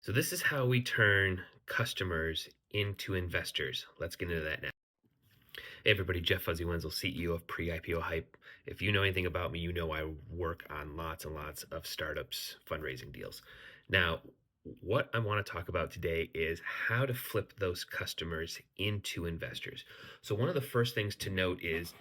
So this is how we turn customers into investors. Let's get into that now. Hey everybody, Jeff Fuzzy Wenzel, CEO of Pre-IPO Hype. If you know anything about me, you know I work on lots and lots of startups fundraising deals. Now, what I want to talk about today is how to flip those customers into investors. So one of the first things to note is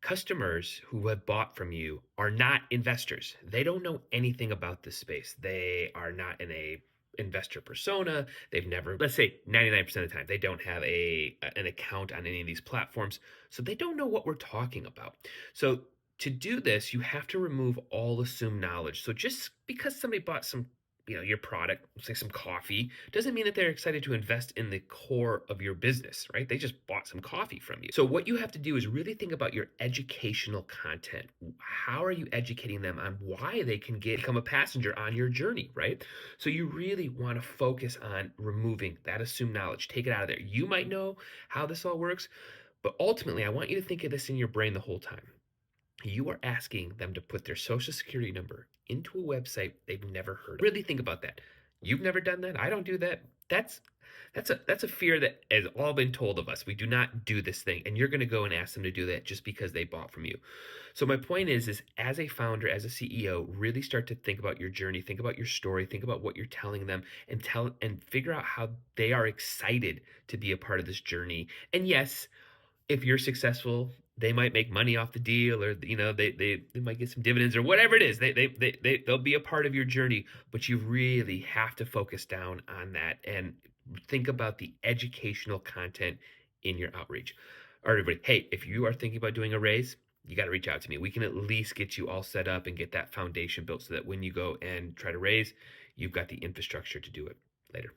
customers who have bought from you are not investors. They don't know anything about this space. They are not in a investor persona. They've never, let's say 99% of the time, they don't have an account on any of these platforms. So they don't know what we're talking about. So to do this, you have to remove all assumed knowledge. So just because somebody bought your product, say some coffee, doesn't mean that they're excited to invest in the core of your business, right? They just bought some coffee from you. So what you have to do is really think about your educational content. How are you educating them on why they can become a passenger on your journey, right? So you really want to focus on removing that assumed knowledge. Take it out of there. You might know how this all works, but ultimately, I want you to think of this in your brain the whole time. You are asking them to put their social security number into a website they've never heard of. Really think about that. You've never done that. I don't do that. That's a fear that has all been told of us. We do not do this thing, and you're going to go and ask them to do that just because they bought from you. So my point is as a founder, as a CEO, really start to think about your journey, think about your story, think about what you're telling them, and figure out how they are excited to be a part of this journey. And yes, if you're successful, they might make money off the deal, or they might get some dividends or whatever it is. They'll be a part of your journey, but you really have to focus down on that and think about the educational content in your outreach. All right, everybody. Hey, if you are thinking about doing a raise, you got to reach out to me. We can at least get you all set up and get that foundation built so that when you go and try to raise, you've got the infrastructure to do it. Later.